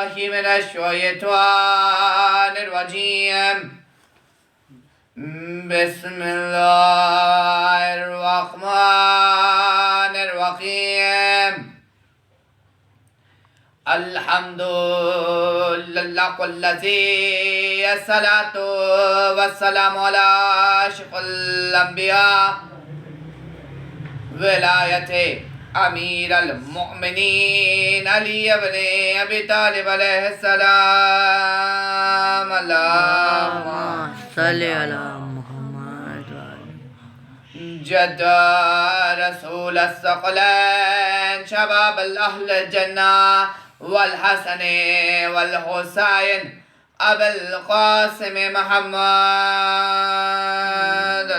بالله من الشيطان الرجيم بسم الله الرحمن الرحيم الحمد لله الذي الصلاة والسلام على أشرف الأنبياء ولایت امیر المؤمنین علی ابن ابی طالب علیہ السلام اللہم صلی علی محمد جد رسول الثقلین شباب الاہل الجنہ والحسن والحسین ابو القاسم محمد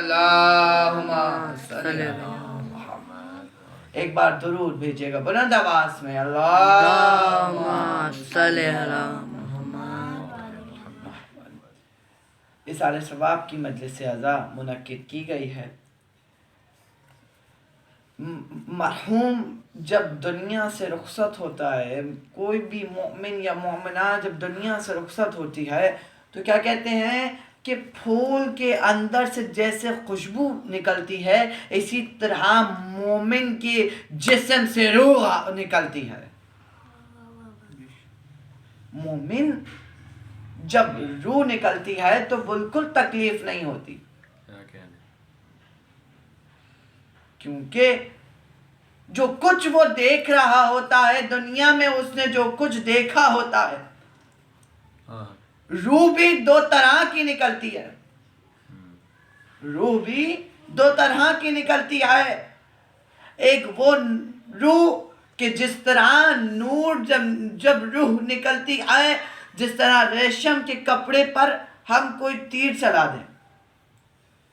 اللہم صلی علی محمد. ایک بار درود بھیجیے گا بلند آواز میں اللہم صلی علی محمد. اِسال ثواب کی مجلس اعزا منعقد کی گئی ہے. مرحوم جب دنیا سے رخصت ہوتا ہے، کوئی بھی مومن یا مومنہ جب دنیا سے رخصت ہوتی ہے تو کیا کہتے ہیں کہ پھول کے اندر سے جیسے خوشبو نکلتی ہے اسی طرح مومن کے جسم سے روح نکلتی ہے. مومن جب روح نکلتی ہے تو بالکل تکلیف نہیں ہوتی، کیونکہ جو کچھ وہ دیکھ رہا ہوتا ہے دنیا میں، اس نے جو کچھ دیکھا ہوتا ہے، روح بھی دو طرح کی نکلتی ہے. روح بھی دو طرح کی نکلتی ہے. ایک وہ روح کہ جس طرح نور جب روح نکلتی ہے، جس طرح ریشم کے کپڑے پر ہم کوئی تیر چلا دیں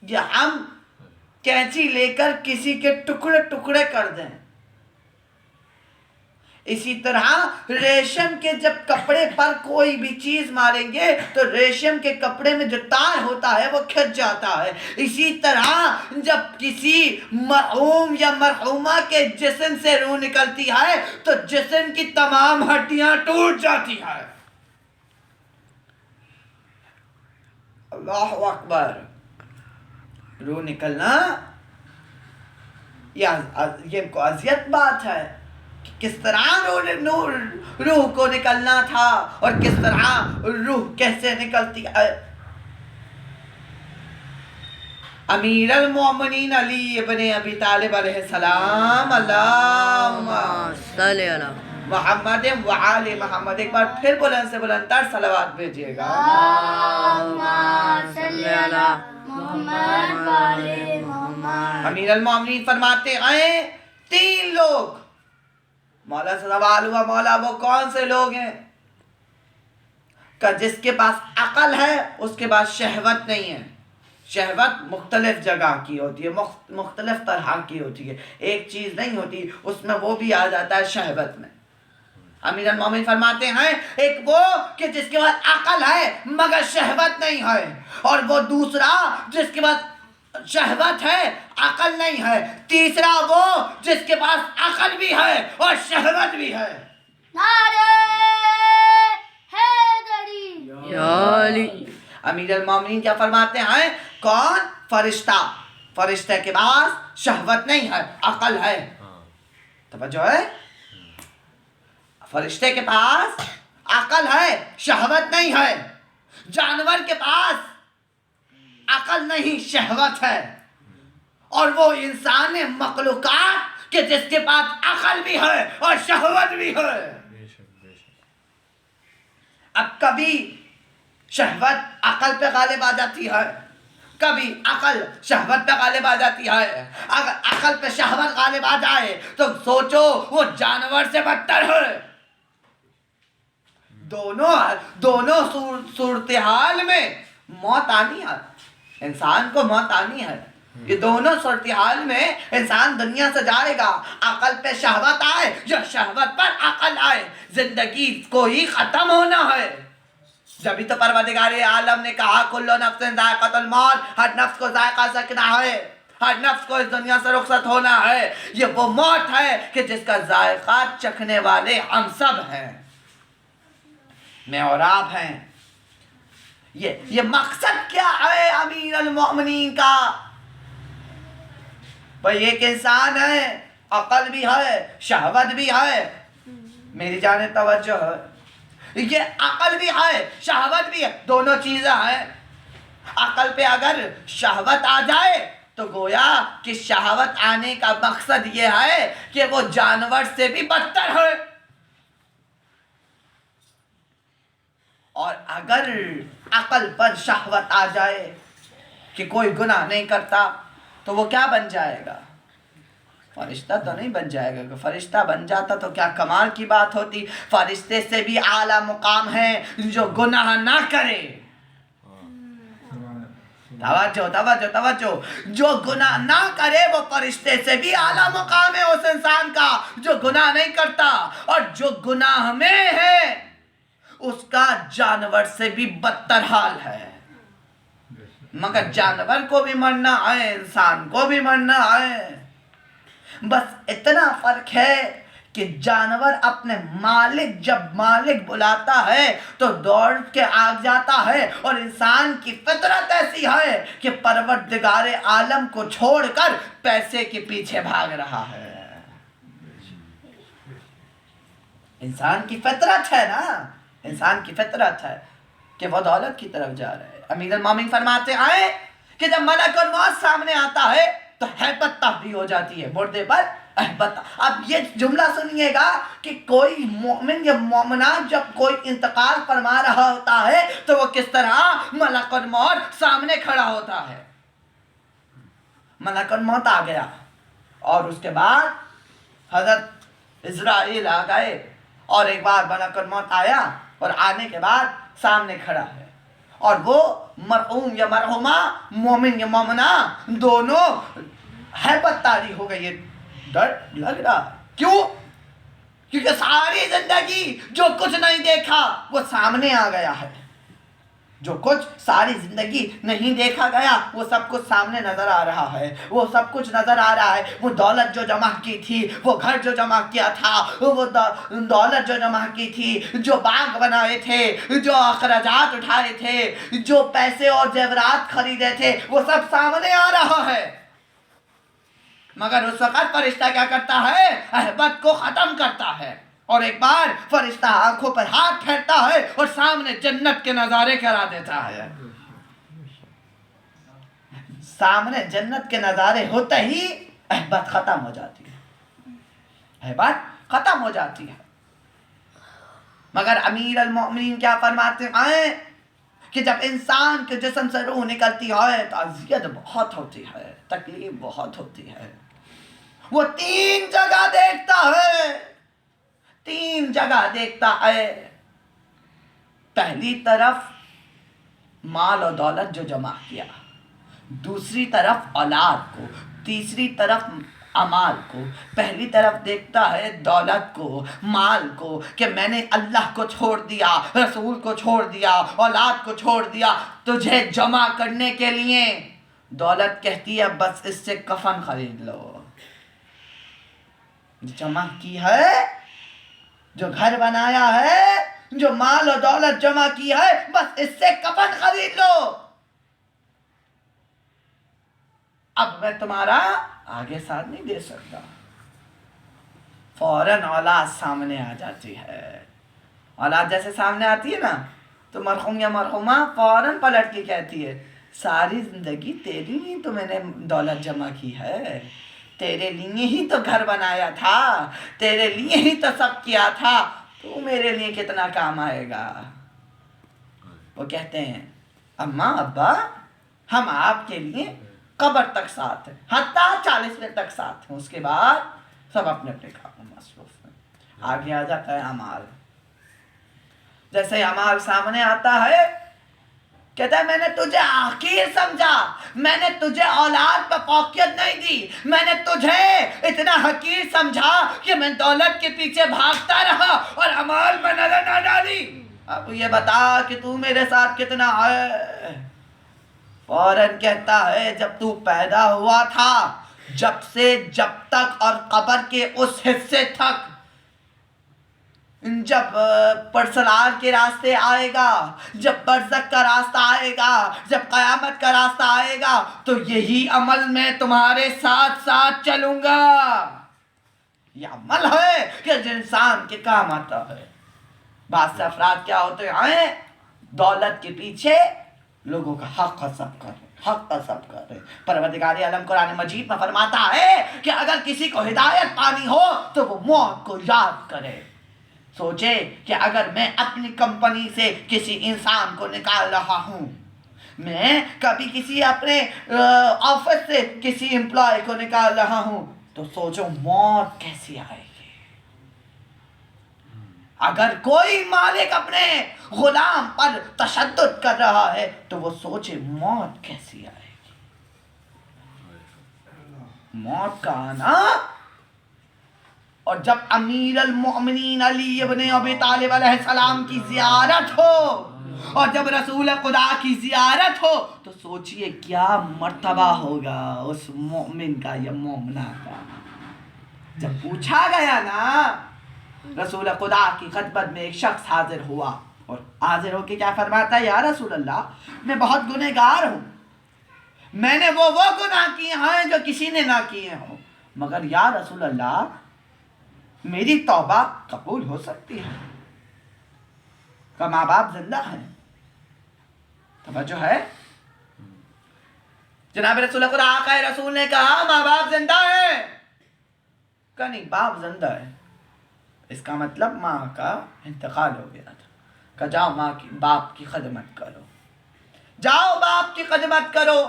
یا ہم کینچی لے کر کسی کے ٹکڑے ٹکڑے کر دیں، اسی طرح ریشم کے جب کپڑے پر کوئی بھی چیز ماریں گے تو ریشم کے کپڑے میں جو تار ہوتا ہے وہ کھچ جاتا ہے. اسی طرح جب کسی مرحوم یا مرحومہ کے جسم سے روح نکلتی ہے تو جسم کی تمام ہڈیاں ٹوٹ جاتی ہے. اللہ اکبر. روح نکلنا یہ کو اذیت بات ہے. کس طرح روح کو نکلنا تھا اور کس طرح روح کیسے نکلتی ہے. امیر المومنین علی ابن ابی طالب علیہ السلام اللہم صلی علی محمد وآل محمد. ایک بار پھر بلند سے بلند تر صلوات بھیجیے گا. اللہم صلی علی محمد وآل محمد. امیر المومنین فرماتے ہیں 3 لوگ. مولا سے سوال ہوا مولا وہ کون سے لوگ ہیں؟ کہ جس کے پاس عقل ہے اس کے پاس شہوت نہیں ہے. شہوت مختلف جگہ کی ہوتی ہے، مختلف طرح کی ہوتی ہے، ایک چیز نہیں ہوتی، اس میں وہ بھی آ جاتا ہے شہوت میں. امیر المومنین فرماتے ہیں ایک وہ کہ جس کے پاس عقل ہے مگر شہوت نہیں ہے، اور وہ دوسرا جس کے پاس شہوت ہے عقل نہیں ہے، تیسرا وہ جس کے پاس عقل بھی ہے اور شہوت بھی ہے. نعرہ حیدری. یا علی. امیر المومنین کیا فرماتے ہیں؟ کون؟ فرشتہ. فرشتے کے پاس شہوت نہیں ہے، عقل ہے. توجہ ہے؟ فرشتے کے پاس عقل ہے، شہوت نہیں ہے. جانور کے پاس عقل نہیں، شہوت ہے. اور وہ انسان مخلوقات کہ جس کے پاس عقل بھی ہے اور شہوت بھی ہے. اب کبھی شہوت عقل پہ غالب آ جاتی ہے، کبھی عقل شہوت پہ غالب آ جاتی ہے. اگر عقل پہ شہوت غالب آ جائے تو سوچو وہ جانور سے بدتر ہے. دونوں صورتحال میں موت آنی ہے، انسان کو موت آنی ہے. یہ دونوں صورتحال میں انسان دنیا سے جائے گا. عقل پہ شہوت آئے یا شہوت پر عقل آئے، زندگی کو ہی ختم ہونا ہے. جبھی تو پروردگار عالم نے کہا کل نفس ذائقۃ الموت، ہر نفس کو ذائقہ چکھنا ہے، ہر نفس کو اس دنیا سے رخصت ہونا ہے. یہ وہ موت ہے کہ جس کا ذائقہ چکھنے والے ہم سب ہیں. میں اور آپ ہیں. یہ مقصد کیا ہے امیر المومنین کا؟ بھئی ایک انسان ہے، عقل بھی ہے، شہوت بھی ہے. میری جانب توجہ ہے. یہ عقل بھی ہے، شہوت بھی ہے، دونوں چیزیں ہیں. عقل پہ اگر شہوت آ جائے تو گویا کہ شہوت آنے کا مقصد یہ ہے کہ وہ جانور سے بھی بدتر ہے. اور اگر عقل پر شہوت آ جائے کہ کوئی گناہ نہیں کرتا تو وہ کیا بن جائے گا؟ فرشتہ تو نہیں بن جائے گا. کہ فرشتہ بن جاتا تو کیا کمال کی بات ہوتی. فرشتے سے بھی اعلیٰ مقام ہے جو گناہ نہ کرے. توجہ. جو گناہ نہ کرے وہ فرشتے سے بھی اعلیٰ مقام ہے اس انسان کا جو گناہ نہیں کرتا. اور جو گناہ میں ہے اس کا جانور سے بھی بدتر حال ہے. مگر جانور کو بھی مرنا ہے، انسان کو بھی مرنا ہے. بس اتنا فرق ہے کہ جانور اپنے جب مالک بلاتا ہے تو دوڑ کے آگ جاتا ہے، اور انسان کی فطرت ایسی ہے کہ پروردگار عالم کو چھوڑ کر پیسے کے پیچھے بھاگ رہا ہے. انسان کی فطرت ہے نا، انسان کی فطرت ہے کہ وہ دولت کی طرف جا رہا ہے. امیر المومنین فرماتے ہیں کہ جب ملک الموت سامنے آتا ہے تو ہیبت طاری ہو جاتی ہے مردے پر. اب یہ جملہ سنیے گا کہ کوئی مومن یا مومنات جب کوئی انتقال فرما رہا ہوتا ہے تو وہ کس طرح ملک الموت سامنے کھڑا ہوتا ہے. ملک الموت آ گیا اور اس کے بعد حضرت عزرائیل آ گئے، اور ایک بار ملک الموت آیا اور آنے کے بعد سامنے کھڑا ہے. اور وہ مرحوم یا مرحومہ، مومن یا مومنہ دونوں ہیبت طاری ہو گئی. ڈر لگ رہا. کیوں؟ کیونکہ ساری زندگی جو کچھ نہیں دیکھا وہ سامنے آ گیا ہے. جو کچھ ساری زندگی نہیں دیکھا گیا وہ سب کچھ سامنے نظر آ رہا ہے. وہ سب کچھ نظر آ رہا ہے. وہ دولت جو جمع کی تھی، وہ گھر جو جمع کیا تھا، وہ دولت جو جمع کی تھی، جو باغ بنائے تھے، جو اخراجات اٹھائے تھے، جو پیسے اور زیورات خریدے تھے، وہ سب سامنے آ رہا ہے. مگر اس وقت فرشتہ کیا کرتا ہے؟ احبت کو ختم کرتا ہے. اور ایک بار فرشتہ آنکھوں پر ہاتھ پھیرتا ہے اور سامنے جنت کے نظارے کرا دیتا ہے. سامنے جنت کے نظارے ہوتے ہی احبت ختم ہو جاتی ہے. احبت ختم ہو جاتی ہے. مگر امیر المومنین کیا فرماتے ہیں کہ جب انسان کے جسم سے روح نکلتی ہے تو اذیت بہت ہوتی ہے، تکلیف بہت ہوتی ہے. وہ 3 جگہ دیکھتا ہے. 3 جگہ دیکھتا ہے. پہلی طرف مال و دولت جو جمع کیا، دوسری طرف اولاد کو، تیسری طرف اعمال کو. پہلی طرف دیکھتا ہے دولت کو، مال کو، کہ میں نے اللہ کو چھوڑ دیا، رسول کو چھوڑ دیا، اولاد کو چھوڑ دیا تجھے جمع کرنے کے لیے. دولت کہتی ہے بس اس سے کفن خرید لو. جمع کی ہے، جو گھر بنایا ہے، جو مال و دولت جمع کی ہے، بس اس سے کفن خرید لو. اب میں تمہارا آگے ساتھ نہیں دے سکتا. فوراً اولاد سامنے آ جاتی ہے. اولاد جیسے سامنے آتی ہے نا تو مرحوم یا مرحومہ فوراً پلٹ کے کہتی ہے ساری زندگی تیری ہی تو میں نے دولت جمع کی ہے، تیرے لیے ہی تو گھر بنایا تھا، تیرے لیے ہی تو سب کیا تھا، تو میرے لیے کتنا کام آئے گا. وہ کہتے ہیں اماں ابا ہم آپ کے لیے قبر تک ساتھ ہیں، حتیٰ 40ویں تک ساتھ ہیں. اس کے بعد سب اپنے اپنے کاموں میں مصروف ہیں. آگے آ جاتا ہے اعمال. جیسے اعمال سامنے آتا ہے کہتا ہے میں نے تجھے حقیر سمجھا، میں نے تجھے اولاد پر فوقیت نہیں دی، میں نے تجھے اتنا حقیر سمجھا کہ میں دولت کے پیچھے بھاگتا رہا اور اعمال میں نظر نہ ڈالی. اب یہ بتا کہ تو میرے ساتھ کتنا ہے. فوراً کہتا ہے جب تو پیدا ہوا تھا، جب سے جب تک اور قبر کے اس حصے تک جب پرسلار کے راستے آئے گا، جب برزخ کا راستہ آئے گا، جب قیامت کا راستہ آئے گا، تو یہی عمل میں تمہارے ساتھ ساتھ چلوں گا۔ یہ عمل ہے کہ جو انسان کے کام آتا ہے۔ بعض سے افراد کیا ہوتے ہیں، دولت کے پیچھے لوگوں کا حق غصب کر رہے۔ پروردگار عالم قرآن مجید میں فرماتا ہے کہ اگر کسی کو ہدایت پانی ہو تو وہ موت کو یاد کرے۔ سوچے کہ اگر میں اپنی کمپنی سے کسی انسان کو نکال رہا ہوں، میں کبھی کسی اپنے آفس سے کسی امپلائی کو نکال رہا ہوں، تو سوچو موت کیسی آئے گی۔ اگر کوئی مالک اپنے غلام پر تشدد کر رہا ہے تو وہ سوچے موت کیسی آئے گی۔ موت کا آنا، اور جب امیر المؤمنین علی ابن ابی طالب علیہ السلام کی زیارت ہو اور جب رسول خدا کی زیارت ہو تو سوچئے کیا مرتبہ ہوگا اس مومن کا یا مومنہ کا۔ جب پوچھا گیا نا، رسول خدا کی خدمت میں ایک شخص حاضر ہوا اور حاضر ہو کے کیا فرماتا ہے، یا رسول اللہ میں بہت گنہگار ہوں، میں نے وہ گناہ کیے ہیں جو کسی نے نہ کیے ہوں، مگر یا رسول اللہ میری توبہ قبول ہو سکتی ہے؟ کہ ماں باپ زندہ ہیں؟ توجہ ہے؟ جناب رسول خدا آقا رسول نے کہا ماں باپ زندہ ہیں؟ کہ نہیں، باپ زندہ ہے۔ اس کا مطلب ماں کا انتقال ہو گیا تھا۔ کہ جاؤ باپ کی خدمت کرو، جاؤ باپ کی خدمت کرو۔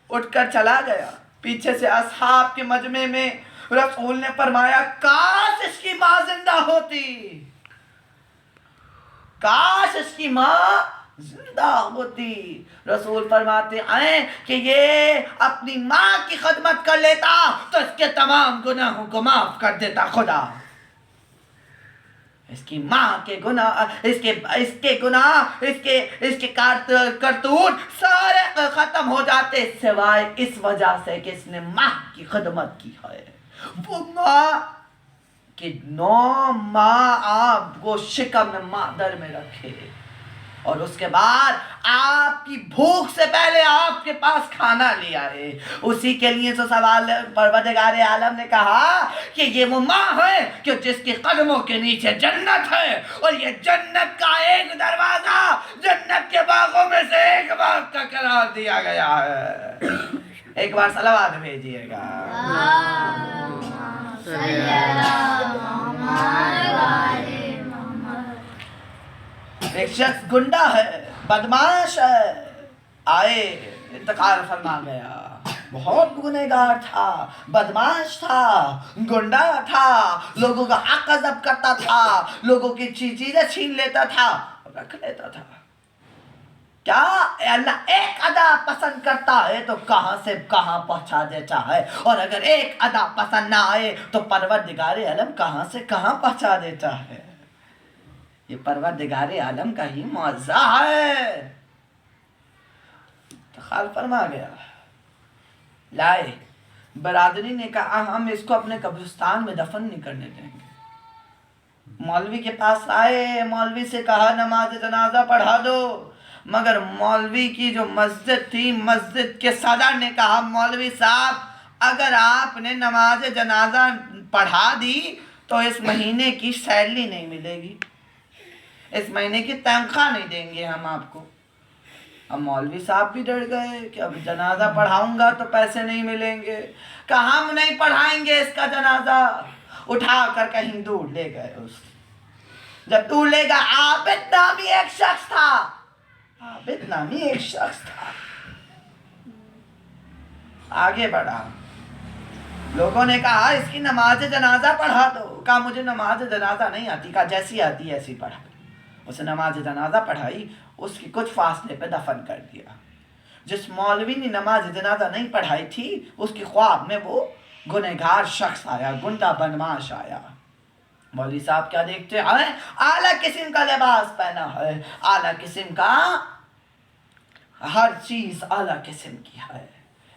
اٹھ کر چلا گیا۔ پیچھے سے اصحاب کے مجمع میں رسول نے فرمایا کاش اس کی ماں زندہ ہوتی، کاش اس کی ماں زندہ ہوتی۔ رسول فرماتے ہیں کہ یہ اپنی ماں کی خدمت کر لیتا تو اس کے تمام گناہوں کو معاف کر دیتا خدا۔ اس کی ماں کے گناہ، اس کے گناہ، اس کے کرتوت سارے ختم ہو جاتے، سوائے اس وجہ سے کہ اس نے ماں کی خدمت کی ہے۔ وہ ماں کہ 9 ماہ آپ کو شکم مادر میں رکھے اور اس کے بعد آپ کی بھوک سے پہلے آپ کے پاس کھانا لے آئے، اسی کے لیے تو سوال پروردگار عالم نے کہا کہ یہ وہ ماں ہے کہ جس کے قدموں کے نیچے جنت ہے، اور یہ جنت کا ایک دروازہ جنت کے باغوں میں سے ایک باغ کا قرار دیا گیا ہے۔ ایک بار صلوات بھیجیے گا۔ ایک شخص گنڈا ہے، بدماش ہے، آئے انتقال فرما گیا۔ بہت گنہگار تھا، بدماش تھا، گنڈا تھا، لوگوں کا حق غصب کرتا تھا، لوگوں کی چیزیں چھین لیتا تھا، رکھ لیتا تھا۔ کیا اللہ ایک ادا پسند کرتا ہے تو کہاں سے کہاں پہنچا دیتا ہے، اور اگر ایک ادا پسند نہ آئے تو پروردگار عالم کہاں سے کہاں پہنچا دیتا ہے۔ یہ پروردگار عالم کا ہی معجزہ ہے۔ انتقال فرما گیا، لائے برادری نے کہا ہم اس کو اپنے قبرستان میں دفن نہیں کرنے دیں گے۔ مولوی کے پاس آئے، مولوی سے کہا نماز جنازہ پڑھا دو، مگر مولوی کی جو مسجد تھی، مسجد کے صدر نے کہا مولوی صاحب اگر آپ نے نماز جنازہ پڑھا دی تو اس مہینے کی سیلری نہیں ملے گی، اس مہینے کی تنخواہ نہیں دیں گے ہم آپ کو۔ اب مولوی صاحب بھی ڈر گئے کہ اب جنازہ پڑھاؤں گا تو پیسے نہیں ملیں گے، کہ ہم نہیں پڑھائیں گے اس کا جنازہ۔ اٹھا کر کہیں دور لے گئے۔ اس جب دور لے گا، عابد نامی ایک شخص تھا، عابد نامی ایک شخص تھا، آگے بڑھا۔ لوگوں نے کہا اس کی نماز جنازہ پڑھا دو، کہا مجھے نماز جنازہ نہیں آتی، کہا جیسی آتی ہے ایسی پڑھا۔ اسے نماز جنازہ پڑھائی، اس کی کچھ فاصلے پہ دفن کر دیا۔ جس مولوی نے نماز جنازہ نہیں پڑھائی تھی، اس کی خواب میں وہ گنہگار شخص آیا، گنڈا بدماش آیا۔ مولوی صاحب کیا دیکھتے ہیں؟ اعلیٰ قسم کا لباس پہنا ہے، اعلیٰ قسم کا ہر چیز اعلیٰ قسم کی ہے،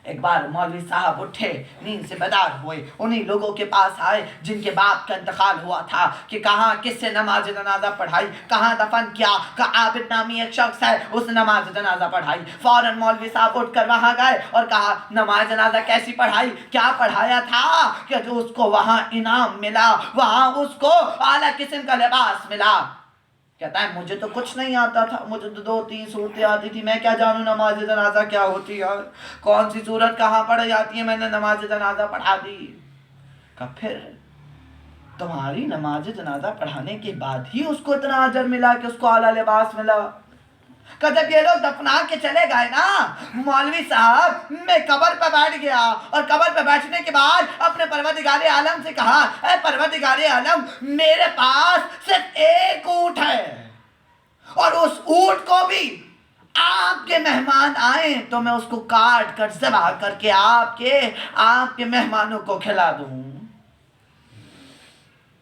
ایک بار مولوی صاحب اٹھے نیند سے بیدار ہوئے، انہی لوگوں کے پاس آئے جن کے باپ کا انتقال ہوا تھا کہ کہاں کس سے نماز جنازہ پڑھائی، کہاں دفن کیا، کہ عابد نامی ایک شخص ہے اس نماز جنازہ پڑھائی۔ فوراً مولوی صاحب اٹھ کر وہاں گئے اور کہا نماز جنازہ کیسی پڑھائی، کیا پڑھایا تھا کہ جو اس کو وہاں انعام ملا، وہاں اس کو اعلیٰ قسم کا لباس ملا۔ کہتا ہے مجھے تو کچھ نہیں آتا تھا، مجھے تو 2-3 صورتیں آتی تھی، میں کیا جانوں نماز جنازہ کیا ہوتی ہے، کون سی صورت کہاں پڑھی جاتی ہے، میں نے نماز جنازہ پڑھا دی۔ کہ پھر تمہاری نماز جنازہ پڑھانے کے بعد ہی اس کو اتنا اجر ملا کہ اس کو اعلیٰ لباس ملا؟ کہ جب یہ لوگ دفنا کے چلے گئے نا، مولوی صاحب میں قبر پہ بیٹھ گیا اور قبر پہ بیٹھنے کے بعد اپنے پروردگار عالم سے کہا اے پروردگار عالم، میرے پاس صرف ایک اونٹ ہے اور اس اونٹ کو بھی آپ کے مہمان آئیں تو میں اس کو کاٹ کر ذبح کر کے آپ کے مہمانوں کو کھلا دوں۔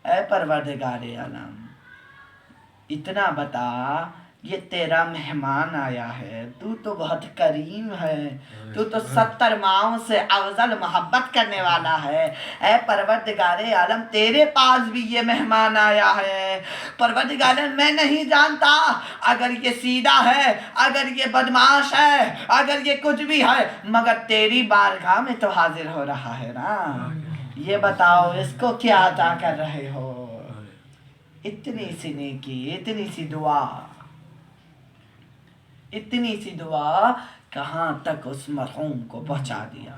اے پروردگار عالم اتنا بتا، یہ تیرا مہمان آیا ہے، تو تو بہت کریم ہے، تو تو 70 ماؤں سے افضل محبت کرنے والا ہے۔ اے پروردگار عالم تیرے پاس بھی یہ مہمان آیا ہے، پروردگار عالم میں نہیں جانتا اگر یہ سیدھا ہے، اگر یہ بدمعاش ہے، اگر یہ کچھ بھی ہے، مگر تیری بارگاہ میں تو حاضر ہو رہا ہے نا، یہ بتاؤ اس کو کیا عطا کر رہے ہو؟ اتنی سی نیکی، اتنی سی دعا، اتنی سی دعا کہاں تک اس مرحوم کو پہنچا دیا۔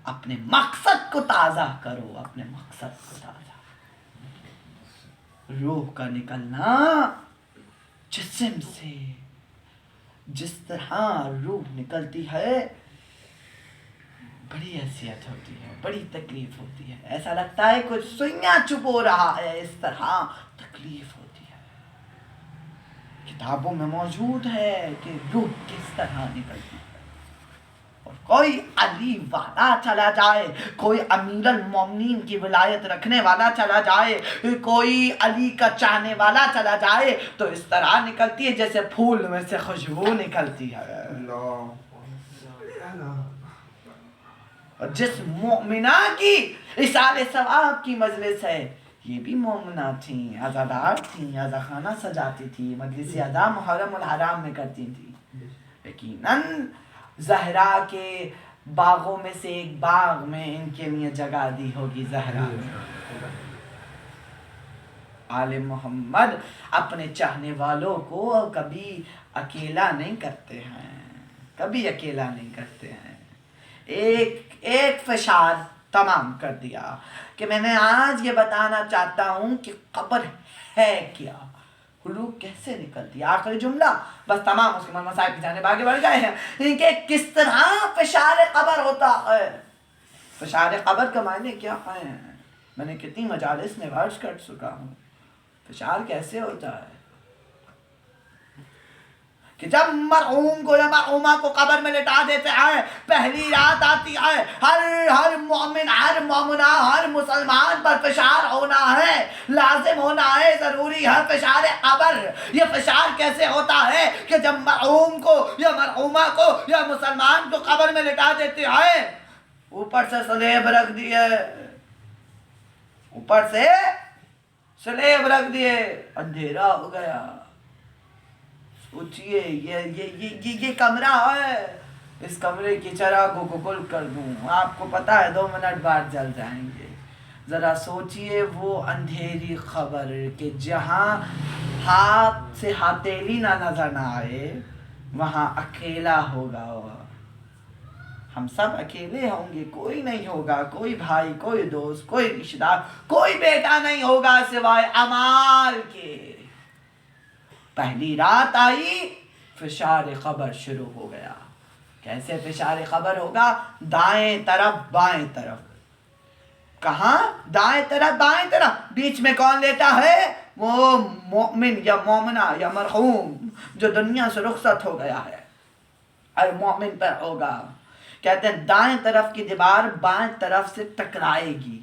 اپنے مقصد کو تازہ کرو، اپنے مقصد کو تازہ۔ روح کا نکلنا جسم سے جس طرح روح نکلتی ہے بڑی حیثیت ہوتی ہے، بڑی تکلیف ہوتی ہے، ایسا لگتا ہے کچھ سوئیاں چپو رہا ہے، اس طرح تکلیف ہوتی ہے۔ کتابوں میں موجود ہے کہ روح کس طرح نکلتی ہے، اور کوئی علی والا چلا جائے، کوئی امیر المومنین کی ولایت رکھنے والا چلا جائے، کوئی علی کا چاہنے والا چلا جائے تو اس طرح نکلتی ہے جیسے پھول میں سے خوشبو نکلتی ہے۔ اور جس مومنہ کی اصال ثواب کی مجلس ہے، یہ بھی مومنہ تھیں، عزادار تھیں، عزا خانہ سجاتی تھی، مجلس عزا محرم الحرام میں کرتی تھی۔ یقیناً زہرا کے باغوں میں سے ایک باغ میں ان کے لیے جگہ دی ہوگی زہرا۔ آل محمد اپنے چاہنے والوں کو کبھی اکیلا نہیں کرتے ہیں، کبھی اکیلا نہیں کرتے ہیں۔ ایک فشار تمام کر دیا کہ میں نے آج یہ بتانا چاہتا ہوں کہ قبر ہے کیا، روح کیسے نکلتی ہے، آخری جملہ بس تمام، اس کے بعد مسائل کی جانب آگے بڑھ گئے ہیں کہ کس طرح فشار قبر ہوتا ہے۔ فشار قبر کا معنی کیا ہے؟ میں نے کتنی مجالس میں عرض کر چکا ہوں، فشار کیسے ہوتا ہے کہ جب مرحوم کو یا مرحومہ کو قبر میں لٹا دیتے ہیں، پہلی رات آتی ہے، ہر مومن، ہر مومنہ، ہر مسلمان پر فشار ہونا ہے، لازم ہونا ہے، ضروری ہے فشار قبر۔ یہ فشار کیسے ہوتا ہے کہ جب مرحوم کو یا مرحومہ کو یا مسلمان کو قبر میں لٹا دیتے ہیں، اوپر سے سلیب رکھ دیے، اوپر سے سلیب رکھ دیے، اندھیرا ہو گیا۔ سوچئے یہ کمرہ ہے، اس کمرے کی چراغ کو کل کر دوں، آپ کو پتا ہے 2 منٹ بعد جل جائیں گے۔ ذرا سوچئے وہ اندھیری خبر کہ جہاں ہاتھ سے ہتھیلی نہ نظر نہ آئے وہاں اکیلا ہوگا، ہم سب اکیلے ہوں گے، کوئی نہیں ہوگا، کوئی بھائی، کوئی دوست، کوئی رشتہ دار، کوئی بیٹا نہیں ہوگا سوائے اعمال کے۔ پہلی رات آئی، فشار قبر شروع ہو گیا۔ کیسے فشار قبر ہوگا؟ دائیں طرف بائیں طرف۔ کہاں؟ دائیں طرف بائیں طرف۔ بیچ میں کون لیتا ہے؟ وہ مومن یا مومنہ یا مرحوم جو دنیا سے رخصت ہو گیا ہے، ہر مومن پر ہوگا۔ کہتے ہیں دائیں طرف کی دیوار بائیں طرف سے ٹکرائے گی،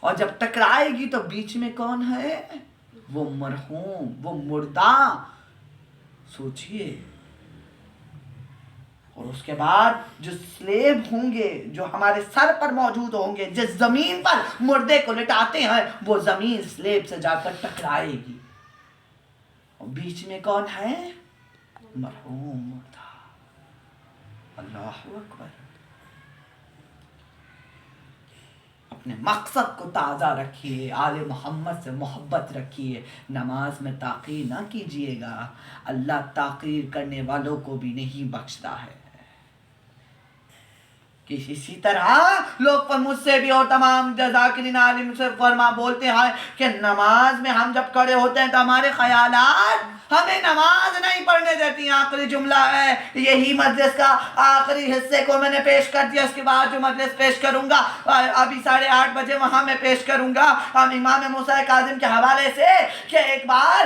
اور جب ٹکرائے گی تو بیچ میں کون ہے؟ وہ مرحوم، وہ مردہ۔ سوچئے اور اس کے بعد جو سلیب ہوں گے جو ہمارے سر پر موجود ہوں گے، جس زمین پر مردے کو لٹاتے ہیں وہ زمین سلیب سے جا کر ٹکرائے گی، اور بیچ میں کون ہے؟ مرحوم مردہ۔ اللہ اکبر۔ اپنے مقصد کو تازہ رکھیے، آل محمد سے محبت رکھیے، نماز میں تاخیر نہ کیجیے گا، اللہ تاخیر کرنے والوں کو بھی نہیں بخشتا ہے۔ اسی طرح لوگ پر مجھ سے بھی اور تمام ذاکرین عالم سے فرما بولتے ہیں کہ نماز میں ہم جب کھڑے ہوتے ہیں تو ہمارے خیالات ہمیں نماز نہیں پڑھنے دیتی ہیں۔ آخری جملہ ہے، یہی مجلس کا آخری حصے کو میں نے پیش کر دیا، اس کے بعد جو مجلس پیش کروں گا ابھی 8:30 بجے وہاں میں پیش کروں گا ہم امام موسیٰ کاظم کے حوالے سے، کہ ایک بار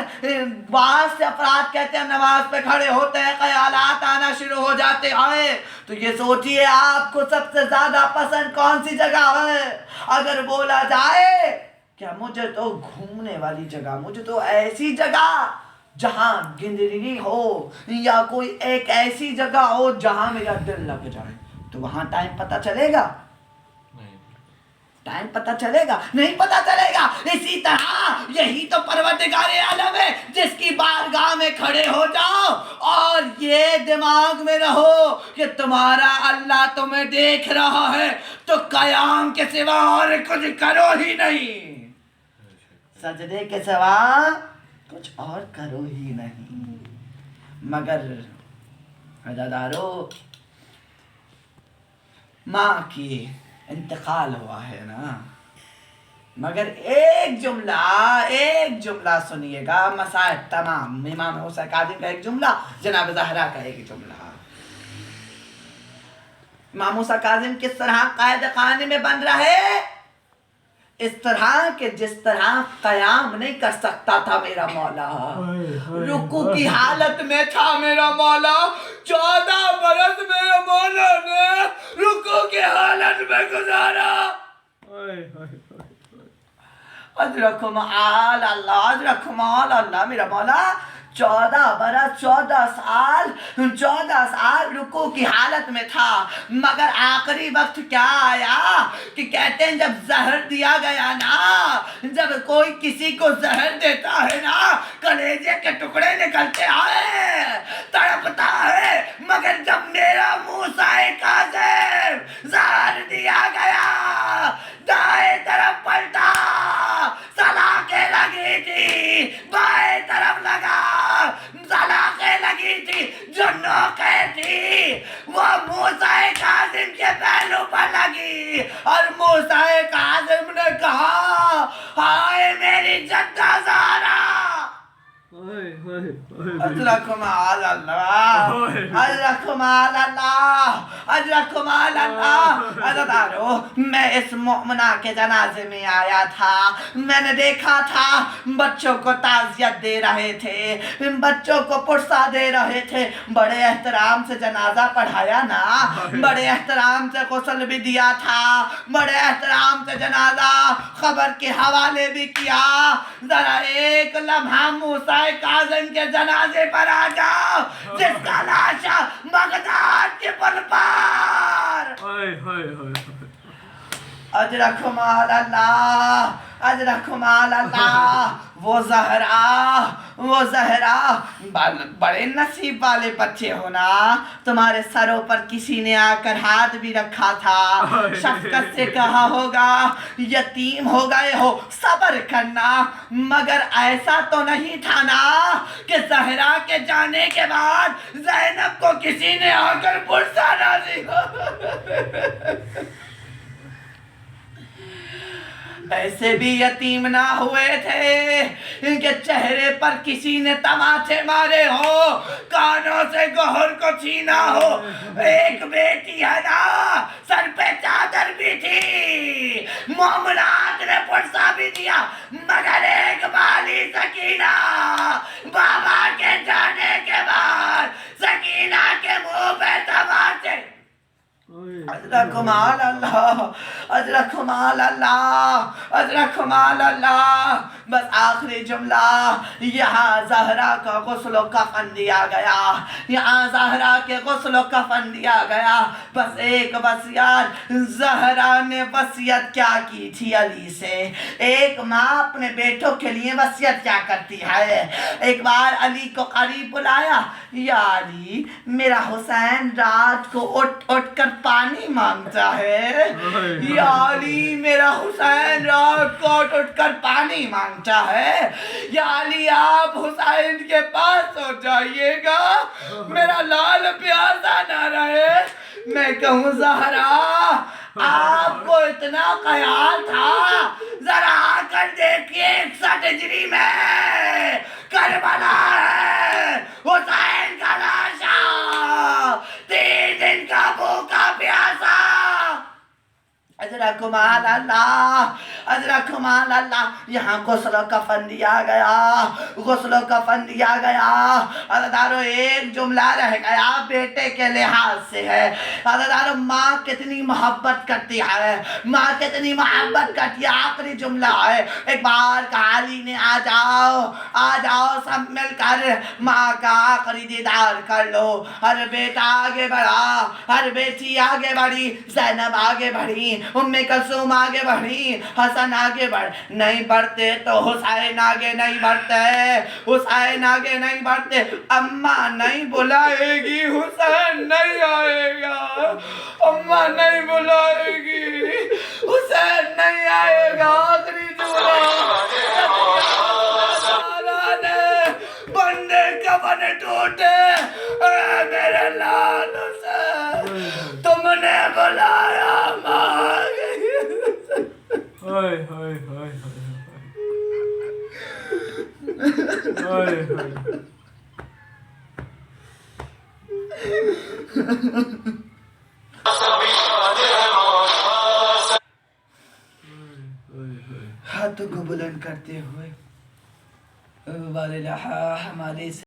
بعض سے افراد کہتے ہیں نماز پہ کھڑے ہوتے ہیں خیالات آنا شروع ہو جاتے ہیں، تو یہ سوچئے آپ کو سب سے زیادہ پسند کون سی جگہ ہے؟ اگر بولا جائے کہ مجھے تو گھومنے والی جگہ، مجھے تو ایسی جگہ جہاں گندگی ہو یا کوئی ایک ایسی جگہ ہو جہاں میرا دل لگ جائے، تو وہاں ٹائم پتہ چلے گا؟ ٹائم پتہ چلے گا؟ نہیں پتہ چلے گا۔ اسی طرح یہی تو پروردگار عالم ہے جس کی بارگاہ میں کھڑے ہو جاؤ اور یہ دماغ میں رہو کہ تمہارا اللہ تمہیں دیکھ رہا ہے، تو قیام کے سوا اور کچھ کرو ہی نہیں، سجدے کے سوا کچھ اور کرو ہی نہیں۔ مگر عزادارو، ماں کی انتقال ہوا ہے نا، مگر ایک جملہ سنیے گا، مسائل تمام، امام موسیٰ کاظم کا ایک جملہ، جناب زہرا کا ایک جملہ۔ امام موسیٰ کاظم کس طرح قائد خانے میں بن رہے؟ اس طرح کہ جس طرح قیام نہیں کر سکتا تھا میرا مولا، رکوع کی حالت میں تھا میرا مولا، 14 برس میرے مولا نے رکوع کی حالت میں گزارا۔ اجرکم آل اللہ، اجرکم آل اللہ، میرا مولا 14 برس 14 سال رکوع کی حالت میں تھا، مگر آخری وقت کیا آیا کہ کہتے ہیں جب زہر دیا گیا نا، جب کوئی کسی کو زہر دیتا ہے نا، کلیجے کے ٹکڑے نکلتے آئے، تڑپتا ہے، مگر جب میرا موسیٰ کاظم زہر دیا گیا، دائیں طرف پلٹا، سلاخیں لگی تھی، بائیں طرف لگا، سلاخیں لگی تھی، جو نوکیں تھی وہ موسیٰ کاظم کے پہلو پر لگی، اور موسیٰ کاظم نے کہا ہائے میری جدہ زہرا، اجرکم آل اللہ، اجرکم آل اللہ، اجرکم آل اللہ۔ عزادارو، میں اس مومنہ کے جنازے میں آیا تھا، میں نے دیکھا تھا بچوں کو تعزیت دے رہے تھے، بچوں کو پرسہ دے رہے تھے، بڑے احترام سے جنازہ پڑھایا نا، بڑے احترام سے غسل بھی دیا تھا، بڑے احترام سے جنازہ خبر کے حوالے بھی کیا، ذرا ایک لمحہ موسیٰ کاظم کے جنازے پر آ جاؤ جس کا لاشا بغداد کے پل پر۔ اجرکم آل اللہ، اجرکم آل اللہ، وہ زہرا بڑے نصیب والے بچے ہونا، تمہارے سروں پر کسی نے آ کر ہاتھ بھی رکھا تھا، شفقت سے کہا ہوگا یتیم ہو گئے ہو صبر کرنا، مگر ایسا تو نہیں تھا نا کہ زہرا کے جانے کے بعد زینب کو کسی نے آ کر پرسہ نہ دیا، ایسے بھی یتیم نہ ہوئے تھے ان کے چہرے پر کسی نے تماچے مارے ہو، کانوں سے گوہر کو چھینا ہو، ایک بیٹی ہے نا، سر پہ چادر بھی تھی، مومنات نے پرسہ بھی دیا، مگر ایک بالی سکینہ بابا کے جانے کے بعد سکینہ کے منہ پہ تماچے۔ اجرکم آل اللہ، اجرکم آل اللہ، اجرکم آل اللہ۔ بس آخری جملہ، یہاں زہرا کا غسل و کفن دیا گیا، یہاں زہرا کے غسل و کفن دیا گیا۔ بس ایک وصیت، زہرا نے وصیت کیا کی تھی علی سے؟ ایک ماں اپنے بیٹوں کے لیے وصیت کیا کرتی ہے؟ ایک بار علی کو قریب بلایا، یا علی میرا حسین رات کو اٹھ اٹھ کر پانی مانگتا ہے، یا علی میرا حسین رات کو اٹھ اٹھ کر پانی مانگتا ہے، یا علی آپ حسین کے پاس ہو جائیے گا، میرا لال پیاسا نہ رہے۔ میں کہوں زہرا آپ کو اتنا خیال تھا، ذرا آ کر دیکھیے 61 ہجری میں کربلا ہے، حسین کا لاشا 3 دن کا بھوکا پیاسا۔ حضرت کمال اللہ، حضرت کمال اللہ، یہاں غسل و کفن دیا گیا، غسل و کفن دیا گیا۔ عزیزانو ایک جملہ رہ گیا بیٹے کے لحاظ سے ہے۔ عزیزانو ماں کتنی محبت کرتی ہے، ماں کتنی محبت کرتی ہے۔ آخری جملہ ہے، ایک بار کہا علی نے آ جاؤ سب مل کر ماں کا آخری دیدار کر لو۔ ہر بیٹا آگے بڑھا، ہر بیٹی آگے بڑھی، زینب آگے بڑھی، ام کلثوم آگے بڑھی، حسن آگے بڑھ، نہیں بڑھتے تو حسین آگے نہیں بڑھتے، حسین آگے نہیں بڑھتے، اماں نہیں بلائے گی حسین نہیں آئے گا، اماں نہیں بلائے گی حسین نہیں آئے گا۔ آخری بندے کفن ٹوٹے، اے میرے لال حسین تم نے بلایا ماں گئی۔ ہائے ہائے ہائے ہائے ہائے ہاتھوں کو بلند کرتے ہوئے واللہ ہمارے